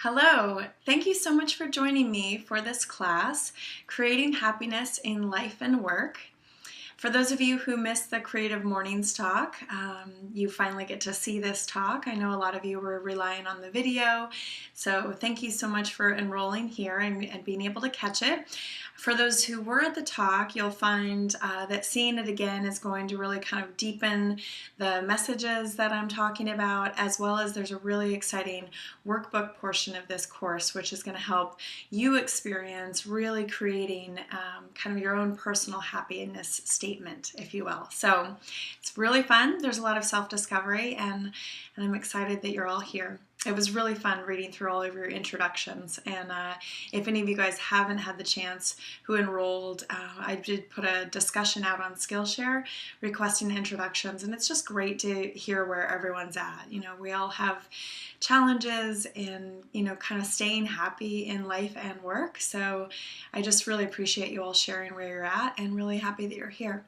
Hello, thank you so much for joining me for this class, Creating Happiness in Life and Work. For those of you who missed the Creative Mornings talk, you finally get to see this talk. I know a lot of you were relying on the video, so thank you so much for enrolling here and being able to catch it. For those who were at the talk, you'll find that seeing it again is going to really kind of deepen the messages that I'm talking about, as well as there's a really exciting workbook portion of this course, which is going to help you experience really creating kind of your own personal happiness statement, if you will. So it's really fun. There's a lot of self-discovery, and I'm excited that you're all here. It was really fun reading through all of your introductions, and if any of you guys haven't had the chance who enrolled, I did put a discussion out on Skillshare requesting introductions, and it's just great to hear where everyone's at. You know, we all have challenges in, kind of staying happy in life and work, so I just really appreciate you all sharing where you're at and really happy that you're here.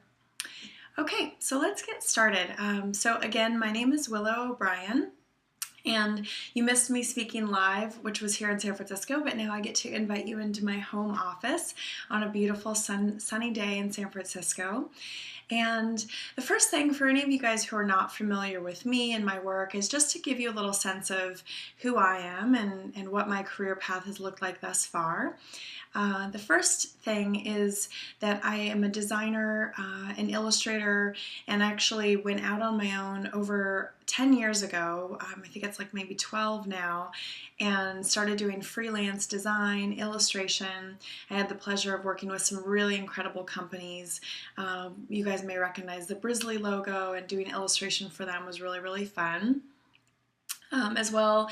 Okay, so let's get started. So again, my name is Willow O'Brien. And you missed me speaking live, which was here in San Francisco, but now I get to invite you into my home office on a beautiful sunny day in San Francisco. And the first thing for any of you guys who are not familiar with me and my work is just to give you a little sense of who I am and what my career path has looked like thus far. The first thing is that I am a designer, an illustrator, and actually went out on my own over 10 years ago. I think it's like maybe 12 now, and started doing freelance design, illustration. I had the pleasure of working with some really incredible companies. You guys may recognize the Brisley logo, and doing illustration for them was really, really fun. As well,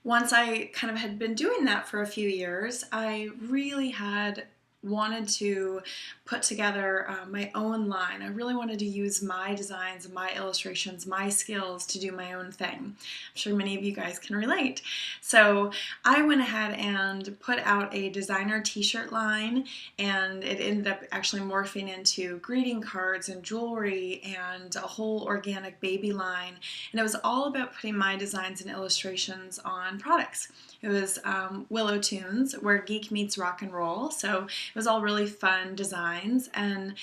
once I kind of had been doing that for a few years, I really had wanted to put together my own line. I really wanted to use my designs, my illustrations, my skills to do my own thing. I'm sure many of you guys can relate. So I went ahead and put out a designer t-shirt line, and it ended up actually morphing into greeting cards and jewelry and a whole organic baby line. And it was all about putting my designs and illustrations on products. It was WilloToons, where geek meets rock and roll. So it was all really fun designs and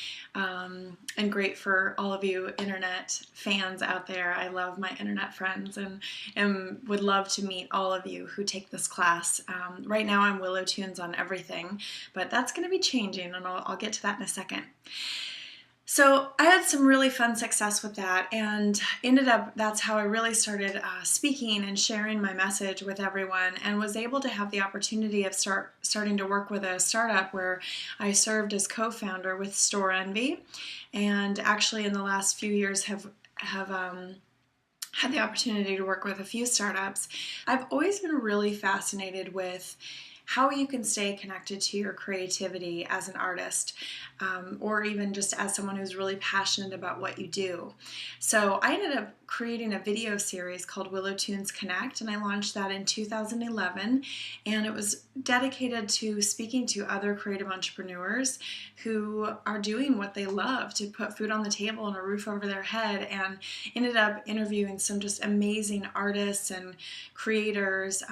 great for all of you internet fans out there. I love my internet friends and would love to meet all of you who take this class. Right now I'm WilloToons on everything, but that's going to be changing, and I'll get to that in a second. So I had some really fun success with that, and ended up, that's how I really started speaking and sharing my message with everyone, and was able to have the opportunity of starting to work with a startup where I served as co-founder with Store Envy, and actually in the last few years have had the opportunity to work with a few startups. I've always been really fascinated with how you can stay connected to your creativity as an artist, or even just as someone who's really passionate about what you do. So I ended up creating a video series called WilloToons Connect, and I launched that in 2011, and it was dedicated to speaking to other creative entrepreneurs who are doing what they love, to put food on the table and a roof over their head, and ended up interviewing some just amazing artists and creators.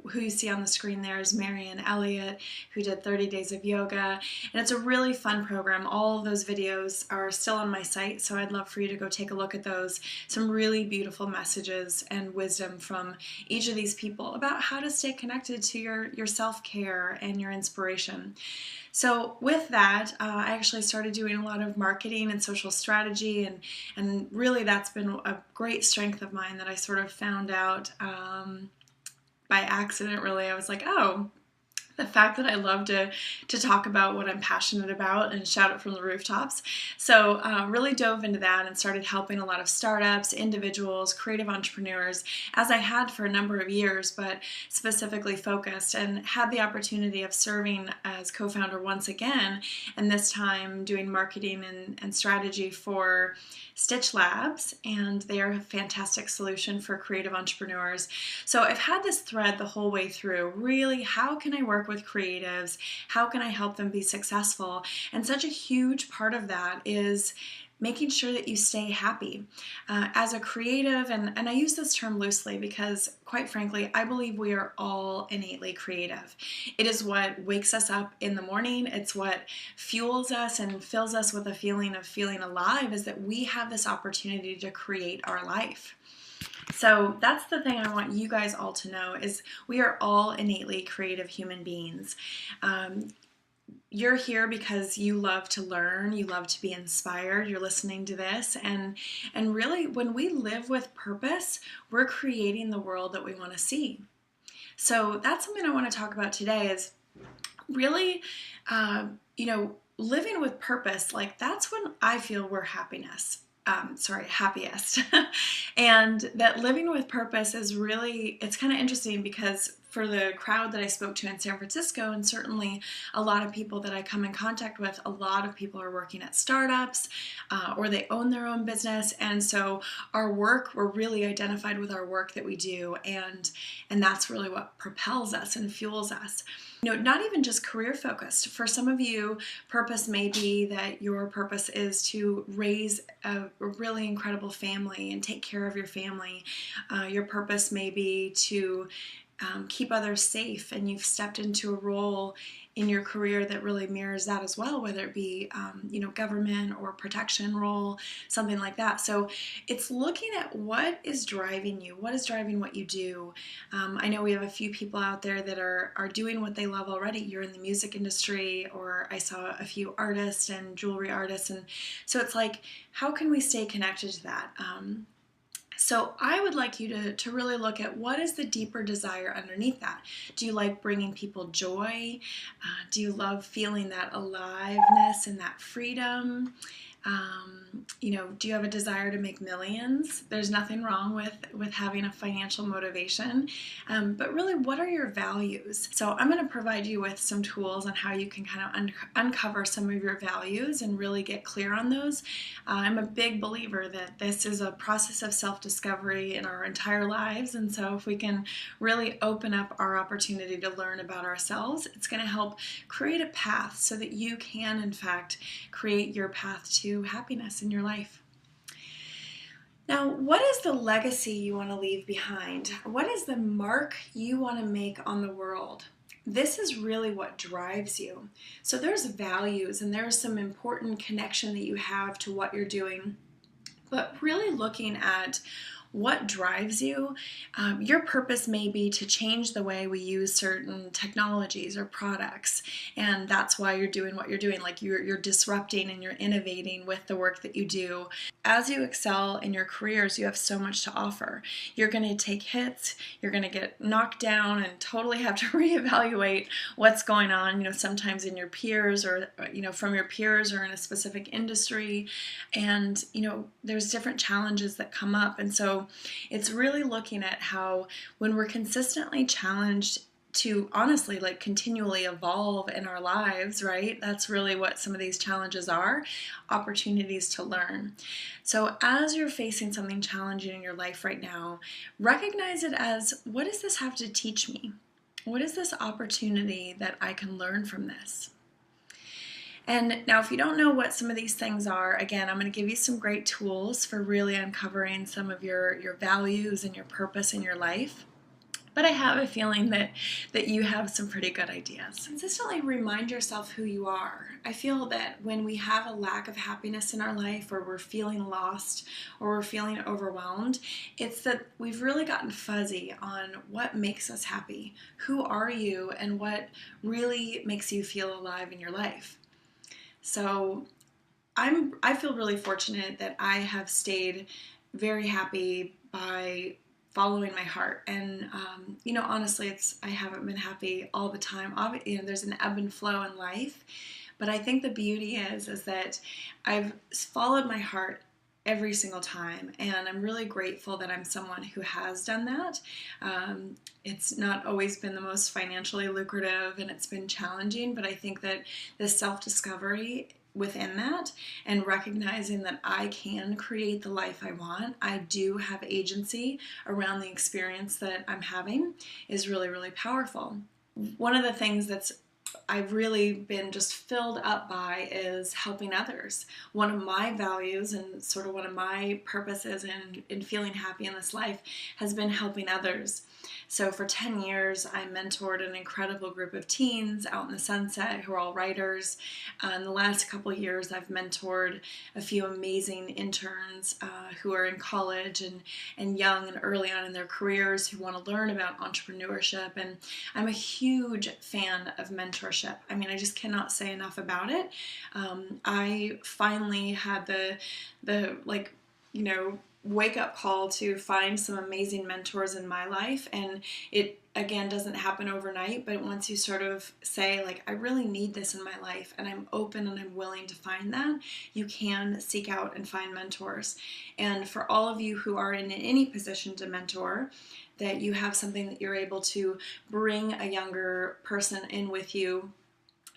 Who you see on the screen there is Marianne Elliott, who did 30 Days of Yoga, and it's a really fun program. All of those videos are still on my site, so I'd love for you to go take a look at those. Some really beautiful messages and wisdom from each of these people about how to stay connected to your self-care and your inspiration. So with that, I actually started doing a lot of marketing and social strategy, and really that's been a great strength of mine that I sort of found out by accident, really. I was like, oh, the fact that I love to talk about what I'm passionate about and shout it from the rooftops. So really dove into that and started helping a lot of startups, individuals, creative entrepreneurs, as I had for a number of years, but specifically focused, and had the opportunity of serving as co-founder once again, and this time doing marketing and strategy for Stitch Labs, and they are a fantastic solution for creative entrepreneurs. So I've had this thread the whole way through, really, how can I work with creatives? How can I help them be successful? And such a huge part of that is making sure that you stay happy. As a creative, and I use this term loosely because, quite frankly, I believe we are all innately creative. It is what wakes us up in the morning. It's what fuels us and fills us with a feeling of feeling alive, is that we have this opportunity to create our life. So that's the thing I want you guys all to know, is we are all innately creative human beings. You're here because you love to learn, you love to be inspired, you're listening to this, and really, when we live with purpose, we're creating the world that we want to see. So that's something I want to talk about today, is really, living with purpose. Like, that's when I feel we're happiest. And that living with purpose is really, it's kind of interesting, because for the crowd that I spoke to in San Francisco, and certainly a lot of people that I come in contact with, a lot of people are working at startups or they own their own business. And so our work, we're really identified with our work that we do. And that's really what propels us and fuels us. Not even just career focused. For some of you, purpose may be that your purpose is to raise a really incredible family and take care of your family. Your purpose may be to keep others safe, and you've stepped into a role in your career that really mirrors that as well, whether it be government or protection role, something like that. So it's looking at what is driving you, what is driving what you do. I know we have a few people out there that are doing what they love already. You're in the music industry, or I saw a few artists and jewelry artists, and so it's like, how can we stay connected to that? So I would like you to really look at, what is the deeper desire underneath that? Do you like bringing people joy? Do you love feeling that aliveness and that freedom? Do you have a desire to make millions? There's nothing wrong with having a financial motivation, but really, what are your values? So I'm going to provide you with some tools on how you can kind of uncover some of your values and really get clear on those. I'm a big believer that this is a process of self-discovery in our entire lives, and so if we can really open up our opportunity to learn about ourselves, it's going to help create a path so that you can, in fact, create your path to happiness in your life. Now, what is the legacy you want to leave behind? What is the mark you want to make on the world? This is really what drives you. So there's values, and there's some important connection that you have to what you're doing, but really looking at what drives you. Your purpose may be to change the way we use certain technologies or products, and that's why you're doing what you're doing. Like, you're disrupting and you're innovating with the work that you do. As you excel in your careers, you have so much to offer. You're going to take hits, you're going to get knocked down and totally have to reevaluate what's going on, sometimes in your peers, or from your peers, or in a specific industry. And there's different challenges that come up. And so it's really looking at how, when we're consistently challenged to, honestly, like, continually evolve in our lives, right? That's really what some of these challenges are, opportunities to learn. So as you're facing something challenging in your life right now, recognize it as, what does this have to teach me? What is this opportunity that I can learn from this? And now, if you don't know what some of these things are, again, I'm going to give you some great tools for really uncovering some of your values and your purpose in your life. But I have a feeling that you have some pretty good ideas. Consistently remind yourself who you are. I feel that when we have a lack of happiness in our life, or we're feeling lost, or we're feeling overwhelmed, it's that we've really gotten fuzzy on what makes us happy. Who are you, and what really makes you feel alive in your life? So I feel really fortunate that I have stayed very happy by following my heart. And honestly, I haven't been happy all the time. There's an ebb and flow in life, but I think the beauty is that I've followed my heart every single time, and I'm really grateful that I'm someone who has done that. It's not always been the most financially lucrative, and it's been challenging, but I think that the self-discovery within that, and recognizing that I can create the life I want, I do have agency around the experience that I'm having, is really, really powerful. One of the things that's I've really been just filled up by is helping others. One of my values and sort of one of my purposes in feeling happy in this life has been helping others. So for 10 years, I mentored an incredible group of teens out in the sunset who are all writers. In the last couple of years, I've mentored a few amazing interns who are in college and young and early on in their careers who want to learn about entrepreneurship. And I'm a huge fan of mentorship. I mean, I just cannot say enough about it. I finally had the like, you know, wake up call to find some amazing mentors in my life, and it again doesn't happen overnight, but once you sort of say like, I really need this in my life and I'm open and I'm willing to find that, you can seek out and find mentors. And for all of you who are in any position to mentor, that you have something that you're able to bring a younger person in with you.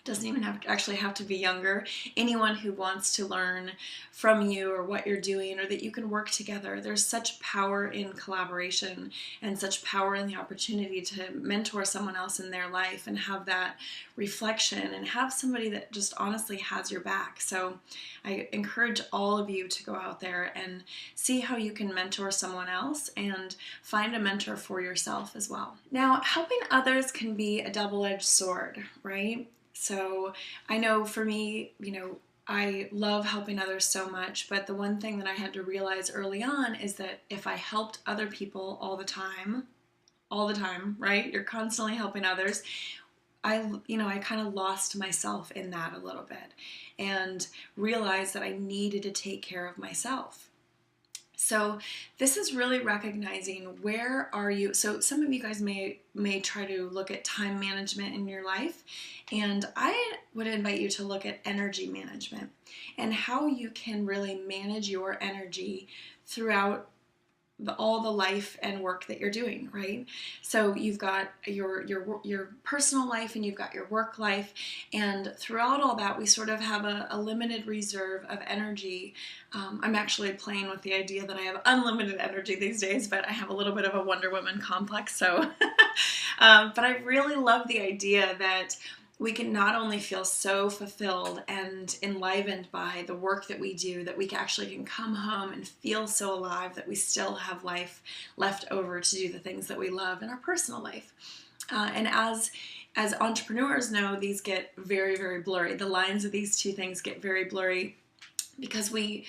Doesn't even have to be younger. Anyone who wants to learn from you or what you're doing, or that you can work together. There's such power in collaboration and such power in the opportunity to mentor someone else in their life and have that reflection and have somebody that just honestly has your back. So I encourage all of you to go out there and see how you can mentor someone else and find a mentor for yourself as well. Now, helping others can be a double-edged sword, right? So I know for me, you know, I love helping others so much, but the one thing that I had to realize early on is that if I helped other people all the time, right? You're constantly helping others. I kind of lost myself in that a little bit and realized that I needed to take care of myself. So this is really recognizing where are you. So some of you guys may try to look at time management in your life, and I would invite you to look at energy management and how you can really manage your energy throughout all the life and work that you're doing, right? So you've got your personal life and you've got your work life, and throughout all that we sort of have a limited reserve of energy. I'm actually playing with the idea that I have unlimited energy these days, but I have a little bit of a Wonder Woman complex, so but I really love the idea that we can not only feel so fulfilled and enlivened by the work that we do, that we actually can come home and feel so alive that we still have life left over to do the things that we love in our personal life. And as entrepreneurs know, these get very, very blurry. The lines of these two things get very blurry because we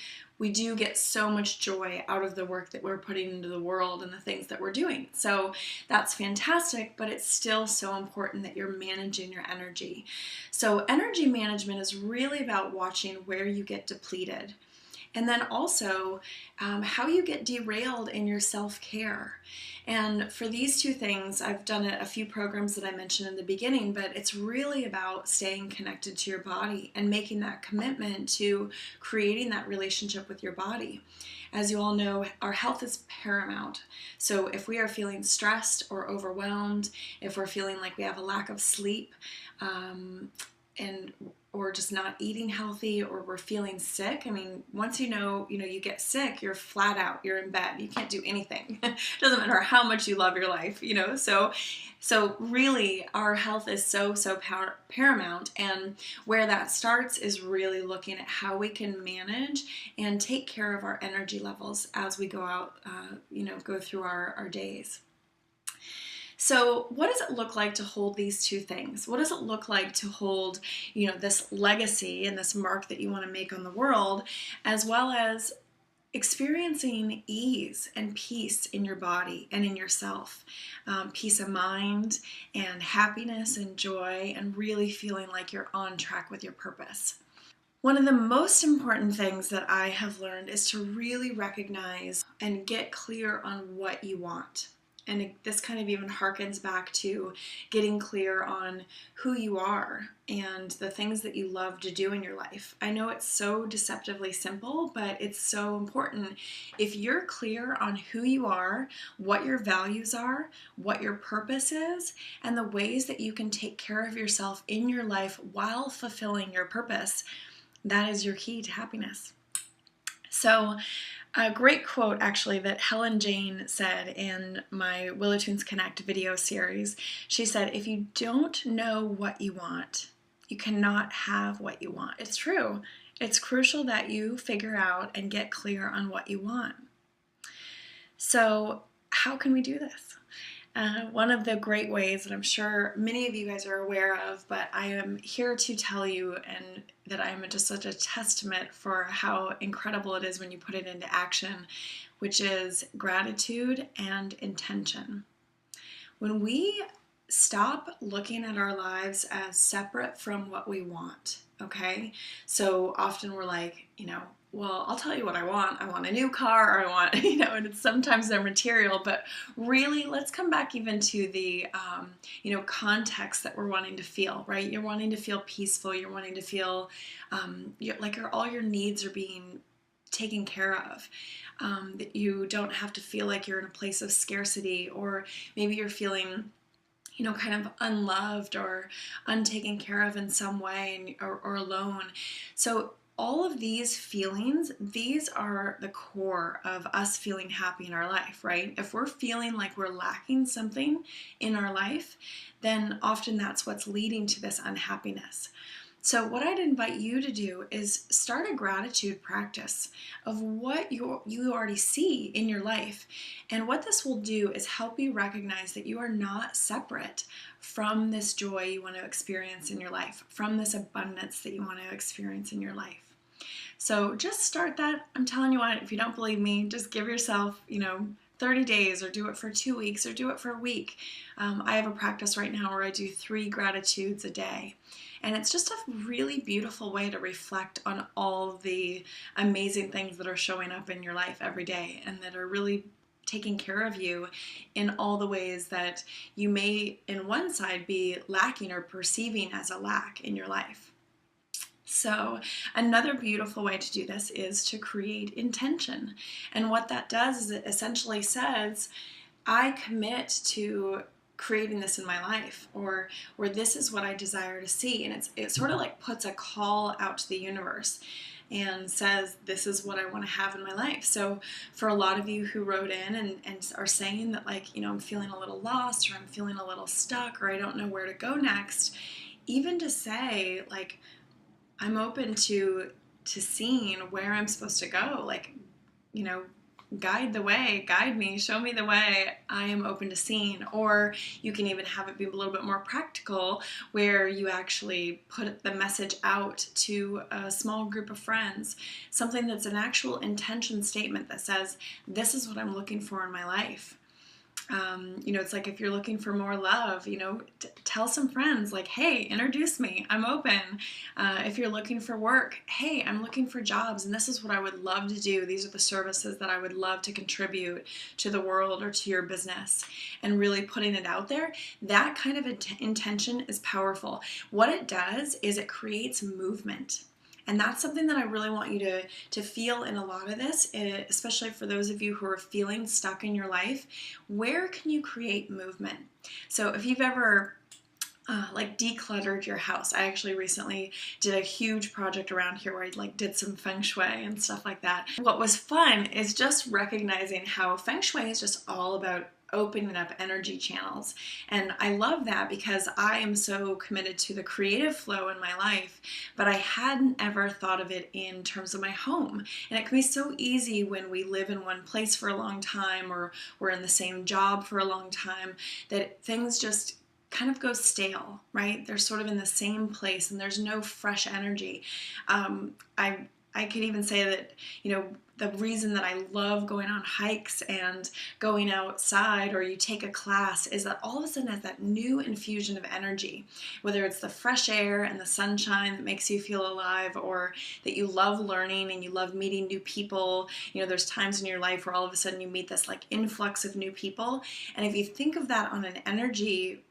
do get so much joy out of the work that we're putting into the world and the things that we're doing. So that's fantastic, but it's still so important that you're managing your energy. So energy management is really about watching where you get depleted. And then also how you get derailed in your self-care. And for these two things, I've done a few programs that I mentioned in the beginning, but it's really about staying connected to your body and making that commitment to creating that relationship with your body. As you all know, our health is paramount. So if we are feeling stressed or overwhelmed, if we're feeling like we have a lack of sleep, or just not eating healthy, or we're feeling sick. I mean, once you get sick, you're flat out, you're in bed, you can't do anything. It doesn't matter how much you love your life, So really, our health is so paramount, and where that starts is really looking at how we can manage and take care of our energy levels as we go out, go through our days. So what does it look like to hold these two things? What does it look like to hold, this legacy and this mark that you want to make on the world, as well as experiencing ease and peace in your body and in yourself, peace of mind and happiness and joy, and really feeling like you're on track with your purpose? One of the most important things that I have learned is to really recognize and get clear on what you want. And this kind of even harkens back to getting clear on who you are and the things that you love to do in your life. I know it's so deceptively simple, but it's so important. If you're clear on who you are, what your values are, what your purpose is, and the ways that you can take care of yourself in your life while fulfilling your purpose, that is your key to happiness. So A great quote, actually, that Helen Jane said in my WilloToons Connect video series. She said, if you don't know what you want, you cannot have what you want. It's true. It's crucial that you figure out and get clear on what you want. So how can we do this? One of the great ways that I'm sure many of you guys are aware of, but I am here to tell you, and that I'm just such a testament for how incredible it is when you put it into action, which is gratitude and intention. When we stop looking at our lives as separate from what we want, okay? So often we're like, well, I'll tell you what I want. I want a new car, or I want, and it's sometimes they're material, but really let's come back even to the, context that we're wanting to feel, right? You're wanting to feel peaceful. You're wanting to feel like all your needs are being taken care of. That you don't have to feel like you're in a place of scarcity, or maybe you're feeling kind of unloved or untaken care of in some way, or alone. So all of these feelings, these are the core of us feeling happy in our life, right? If we're feeling like we're lacking something in our life, then often that's what's leading to this unhappiness. So what I'd invite you to do is start a gratitude practice of what you already see in your life. And what this will do is help you recognize that you are not separate from this joy you want to experience in your life, from this abundance that you want to experience in your life. So just start that. I'm telling you what, if you don't believe me, just give yourself, 30 days, or do it for 2 weeks, or do it for a week. I have a practice right now where I do 3 gratitudes a day. And it's just a really beautiful way to reflect on all the amazing things that are showing up in your life every day, and that are really taking care of you in all the ways that you may, in one side, be lacking or perceiving as a lack in your life. So another beautiful way to do this is to create intention. And what that does is it essentially says, I commit to creating this in my life, or this is what I desire to see. And it sort of like puts a call out to the universe and says, this is what I want to have in my life. So for a lot of you who wrote in and are saying that, like, I'm feeling a little lost, or I'm feeling a little stuck, or I don't know where to go next, even to say, like, I'm open to seeing where I'm supposed to go, like, guide the way, guide me, show me the way. I am open to seeing. Or you can even have it be a little bit more practical, where you actually put the message out to a small group of friends, something that's an actual intention statement that says, this is what I'm looking for in my life. It's like, if you're looking for more love, tell some friends, like, hey, introduce me, I'm open. If you're looking for work, hey, I'm looking for jobs, and this is what I would love to do. These are the services that I would love to contribute to the world or to your business, and really putting it out there. That kind of intention is powerful. What it does is it creates movement. And that's something that I really want you to feel in a lot of this, especially for those of you who are feeling stuck in your life. Where can you create movement? So if you've ever decluttered your house. I actually recently did a huge project around here where I did some feng shui and stuff like that. What was fun is just recognizing how feng shui is just all about opening up energy channels. And I love that, because I am so committed to the creative flow in my life, but I hadn't ever thought of it in terms of my home. And it can be so easy when we live in one place for a long time, or we're in the same job for a long time, that things just kind of go stale, right? They're sort of in the same place and there's no fresh energy. I could even say that, the reason that I love going on hikes and going outside, or you take a class, is that all of a sudden has that new infusion of energy, whether it's the fresh air and the sunshine that makes you feel alive, or that you love learning and you love meeting new people. There's times in your life where all of a sudden you meet this influx of new people. And if you think of that on an energy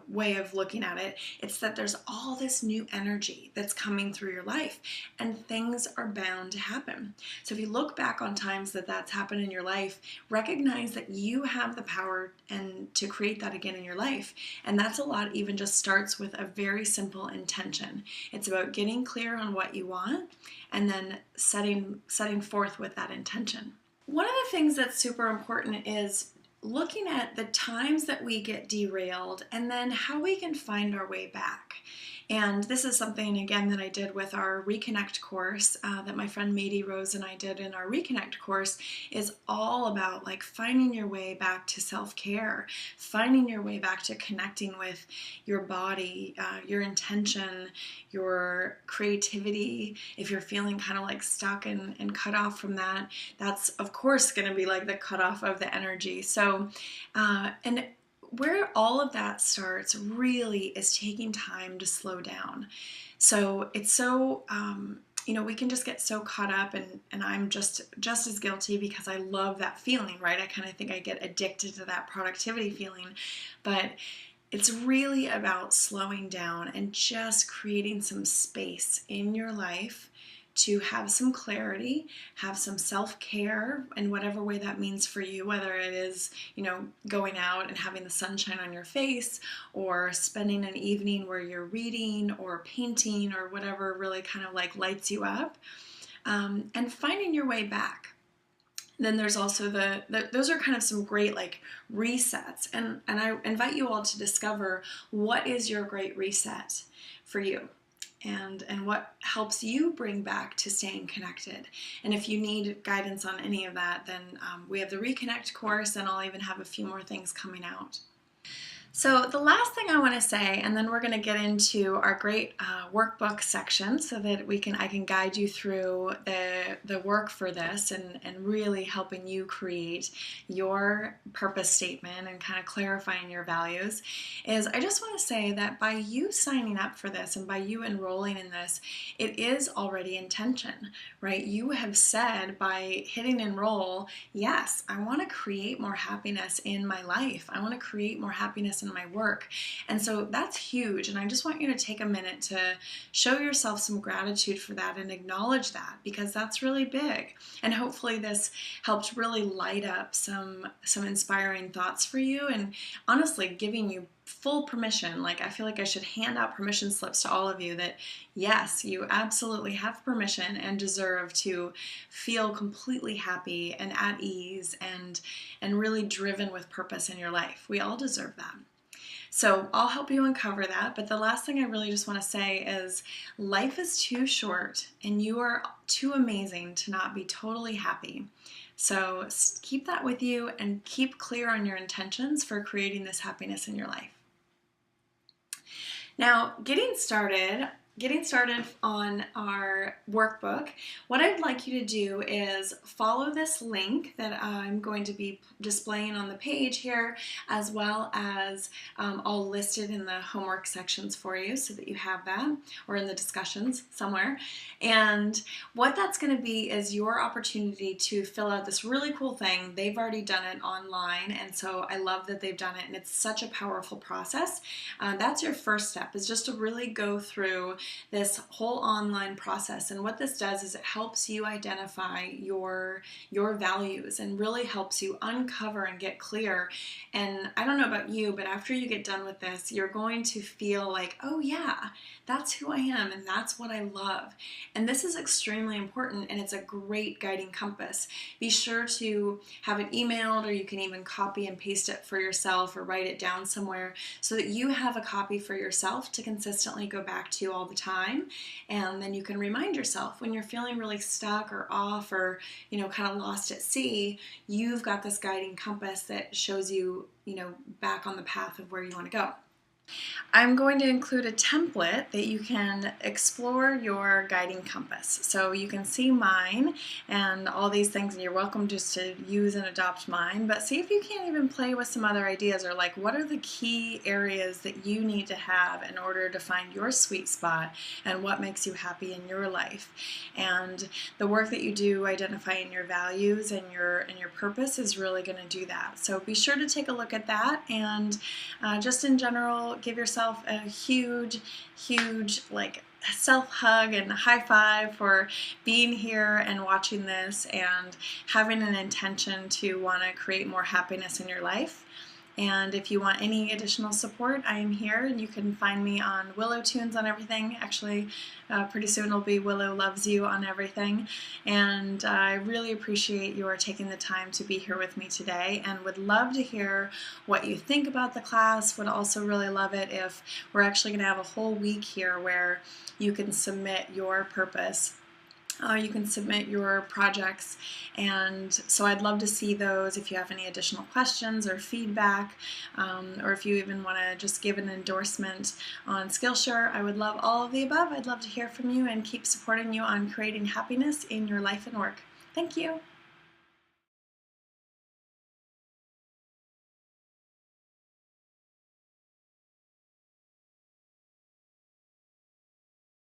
way of looking at it, it's that there's all this new energy that's coming through your life, and things are bound to happen. So if you look back on times that that's happened in your life, recognize that you have the power and to create that again in your life. And that's a lot, even just starts with a very simple intention. It's about getting clear on what you want, and then setting forth with that intention. One of the things that's super important is looking at the times that we get derailed and then how we can find our way back. And this is something, again, that I did with our Reconnect course that my friend Mady Rose and I did in our Reconnect course, is all about like finding your way back to self-care, finding your way back to connecting with your body, your intention, your creativity. If you're feeling kind of like stuck and cut off from that, that's of course going to be like the cutoff of the energy. So, and where all of that starts really is taking time to slow down. So it's so, we can just get so caught up, and I'm just as guilty because I love that feeling, right? I kind of think I get addicted to that productivity feeling, but it's really about slowing down and just creating some space in your life to have some clarity, have some self-care in whatever way that means for you, whether it is, going out and having the sunshine on your face, or spending an evening where you're reading or painting or whatever really kind of like lights you up, and finding your way back. Then there's also those are kind of some great like resets, and I invite you all to discover what is your great reset for you, and what helps you bring back to staying connected. And if you need guidance on any of that, then we have the Reconnect course, and I'll even have a few more things coming out. So the last thing I want to say, and then we're going to get into our great workbook section so that I can guide you through the work for this, and really helping you create your purpose statement and kind of clarifying your values, is I just want to say that by you signing up for this and by you enrolling in this, it is already intention, right? You have said by hitting enroll, yes, I want to create more happiness in my life. I want to create more happiness in my work. And so that's huge. And I just want you to take a minute to show yourself some gratitude for that and acknowledge that, because that's really big. And hopefully this helped really light up some inspiring thoughts for you, and honestly giving you full permission. Like, I feel like I should hand out permission slips to all of you that yes, you absolutely have permission and deserve to feel completely happy and at ease and really driven with purpose in your life. We all deserve that. So I'll help you uncover that. But the last thing I really just want to say is life is too short and you are too amazing to not be totally happy. So keep that with you and keep clear on your intentions for creating this happiness in your life. Now, getting started on our workbook, what I'd like you to do is follow this link that I'm going to be displaying on the page here, as well as I'll list it in the homework sections for you so that you have that, or in the discussions somewhere. And what that's going to be is your opportunity to fill out this really cool thing. They've already done it online, and so I love that they've done it, and it's such a powerful process. That's your first step, is just to really go through this whole online process. And what this does is it helps you identify your values and really helps you uncover and get clear. And I don't know about you, but after you get done with this, you're going to feel like, oh yeah, that's who I am and that's what I love. And this is extremely important, and it's a great guiding compass. Be sure to have it emailed, or you can even copy and paste it for yourself or write it down somewhere so that you have a copy for yourself to consistently go back to all the time. And then you can remind yourself when you're feeling really stuck or off, or kind of lost at sea, you've got this guiding compass that shows you back on the path of where you want to go. I'm going to include a template that you can explore your guiding compass. So you can see mine and all these things, and you're welcome just to use and adopt mine, but see if you can't even play with some other ideas, or like, what are the key areas that you need to have in order to find your sweet spot and what makes you happy in your life. And the work that you do identifying your values and your purpose is really going to do that. So be sure to take a look at that, and just in general, give yourself a huge like self-hug and high five for being here and watching this and having an intention to want to create more happiness in your life. And if you want any additional support, I am here, and you can find me on WilloTunes on everything. Actually, pretty soon it'll be Willow Loves You on everything. And I really appreciate your taking the time to be here with me today, and would love to hear what you think about the class. Would also really love it if we're actually going to have a whole week here where you can submit your purpose. You can submit your projects, and so I'd love to see those. If you have any additional questions or feedback, or if you even want to just give an endorsement on Skillshare, I would love all of the above. I'd love to hear from you and keep supporting you on creating happiness in your life and work. Thank you.